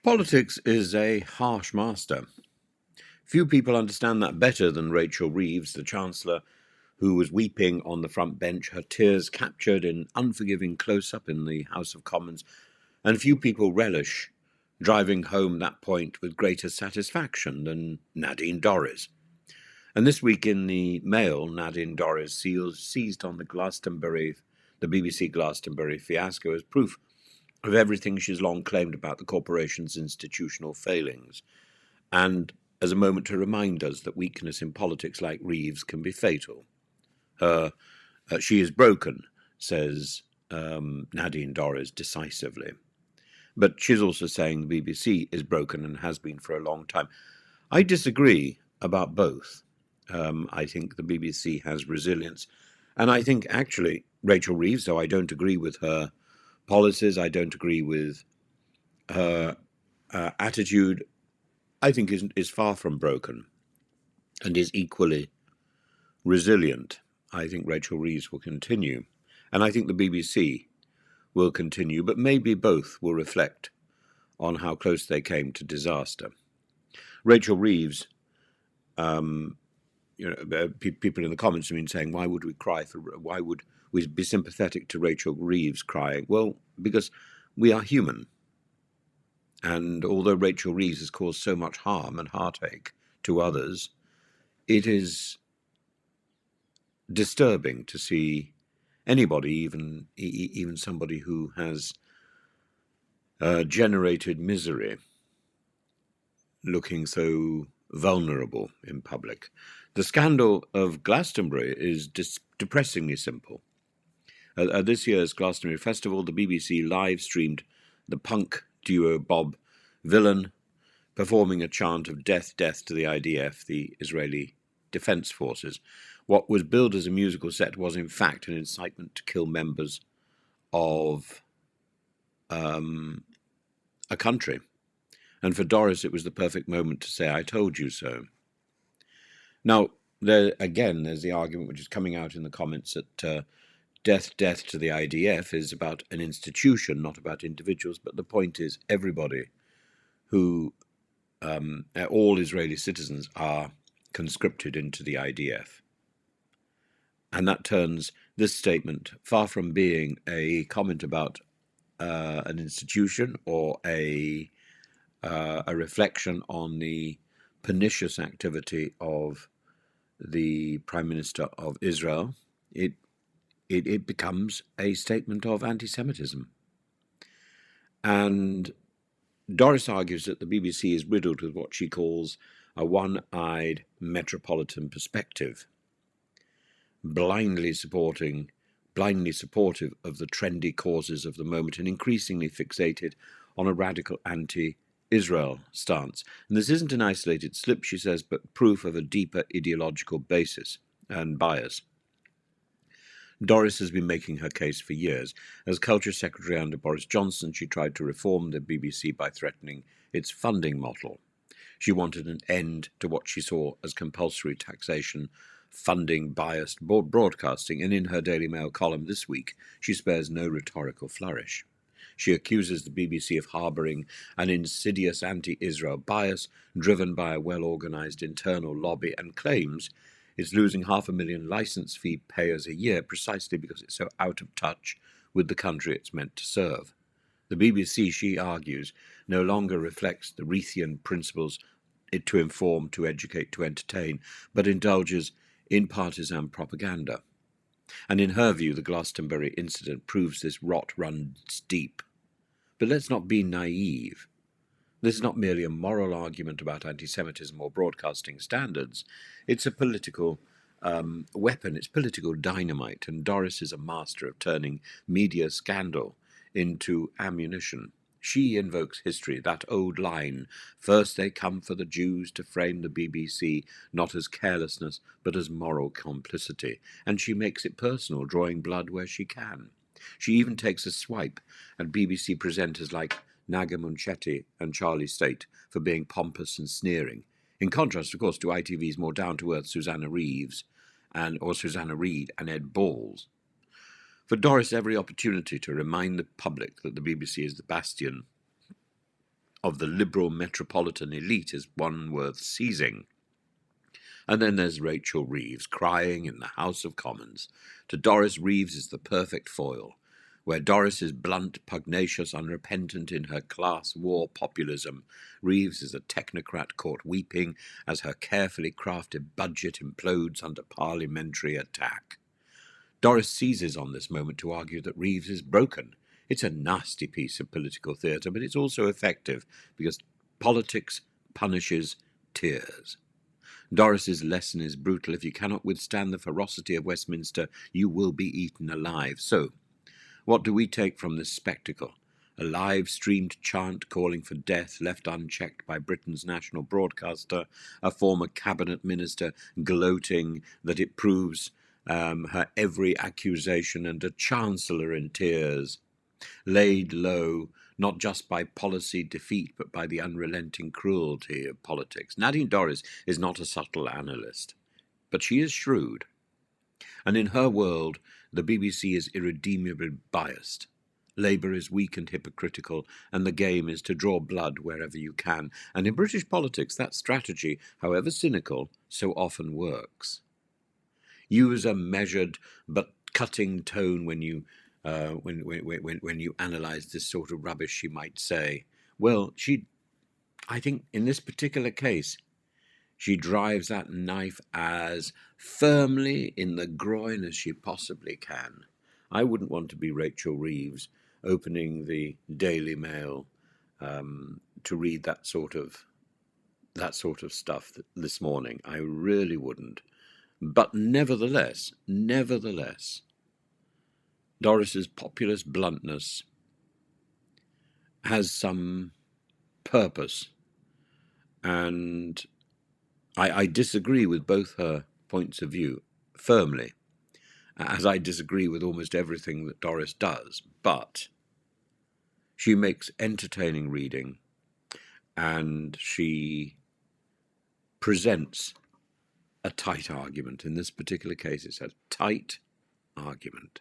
Politics is a harsh master. Few people understand that better than Rachel Reeves, the Chancellor, who was weeping on the front bench, her tears captured in unforgiving close-up in the House of Commons, and few people relish driving home that point with greater satisfaction than Nadine Dorries. And this week in the Mail, Nadine Dorries seized on the BBC Glastonbury fiasco as proof of everything she's long claimed about the corporation's institutional failings, and as a moment to remind us that weakness in politics like Reeves can be fatal. She is broken, says Nadine Dorries decisively. But she's also saying the BBC is broken and has been for a long time. I disagree about both. I think the BBC has resilience. And I think actually Rachel Reeves, though I don't agree with her policies, I don't agree with her attitude, I think is far from broken and is equally resilient. I think Rachel Reeves will continue. And I think the BBC will continue, but maybe both will reflect on how close they came to disaster. Rachel Reeves, people in the comments have been saying, why would we be sympathetic to Rachel Reeves crying? Well, because we are human. And although Rachel Reeves has caused so much harm and heartache to others, it is disturbing to see anybody, even somebody who has generated misery, looking so vulnerable in public. The scandal of Glastonbury is depressingly simple. At this year's Glastonbury Festival, the BBC live-streamed the punk duo Bob Vylan performing a chant of death, death to the IDF, the Israeli Defense Forces. What was billed as a musical set was in fact an incitement to kill members of a country. And for Dorries, it was the perfect moment to say, I told you so. Now, there's the argument which is coming out in the comments that death, death to the IDF is about an institution, not about individuals. But the point is everybody who, all Israeli citizens are conscripted into the IDF. And that turns this statement, far from being a comment about an institution or a reflection on the pernicious activity of the Prime Minister of Israel, it becomes a statement of anti-Semitism. And Dorries argues that the BBC is riddled with what she calls a one-eyed metropolitan perspective, blindly supportive of the trendy causes of the moment and increasingly fixated on a radical anti-Israel stance. And this isn't an isolated slip, she says, but proof of a deeper ideological basis and bias. Dorries has been making her case for years. As Culture Secretary under Boris Johnson, she tried to reform the BBC by threatening its funding model. She wanted an end to what she saw as compulsory taxation, funding biased broadcasting, and in her Daily Mail column this week, she spares no rhetorical flourish. She accuses the BBC of harbouring an insidious anti-Israel bias driven by a well-organised internal lobby and claims it's losing 500,000 licence fee payers a year precisely because it's so out of touch with the country it's meant to serve. The BBC, she argues, no longer reflects the Reithian principles to inform, to educate, to entertain, but indulges in partisan propaganda. And in her view, the Glastonbury incident proves this rot runs deep. But let's not be naive. This is not merely a moral argument about anti-Semitism or broadcasting standards. It's a political weapon. It's political dynamite. And Dorries is a master of turning media scandal into ammunition. She invokes history, that old line, first they come for the Jews, to frame the BBC not as carelessness but as moral complicity. And she makes it personal, drawing blood where she can. She even takes a swipe at BBC presenters like Naga Munchetti and Charlie State for being pompous and sneering, in contrast, of course, to ITV's more down-to-earth Susanna Reid and Ed Balls. For Dorries, every opportunity to remind the public that the BBC is the bastion of the liberal metropolitan elite is one worth seizing. And then there's Rachel Reeves crying in the House of Commons. To Dorries, Reeves is the perfect foil. Where Dorries is blunt, pugnacious, unrepentant in her class war populism, Reeves is a technocrat caught weeping as her carefully crafted budget implodes under parliamentary attack. Dorries seizes on this moment to argue that Reeves is broken. It's a nasty piece of political theatre, but it's also effective because politics punishes tears. Dorris's lesson is brutal. If you cannot withstand the ferocity of Westminster, you will be eaten alive. So, what do we take from this spectacle? A live-streamed chant calling for death left unchecked by Britain's national broadcaster, a former cabinet minister gloating that it proves her every accusation, and a chancellor in tears, laid low not just by policy defeat but by the unrelenting cruelty of politics. Nadine Dorries is not a subtle analyst, but she is shrewd. And in her world, the BBC is irredeemably biased. Labour is weak and hypocritical, and the game is to draw blood wherever you can. And in British politics, that strategy, however cynical, so often works. Use a measured but cutting tone when you analyse this sort of rubbish, she might say. Well, I think in this particular case, she drives that knife as firmly in the groin as she possibly can. I wouldn't want to be Rachel Reeves opening the Daily Mail to read that sort of stuff this morning. I really wouldn't. But nevertheless, Dorris's populist bluntness has some purpose, and I disagree with both her points of view firmly, as I disagree with almost everything that Dorries does, but she makes entertaining reading, and she presents a tight argument. In this particular case, it's a tight argument.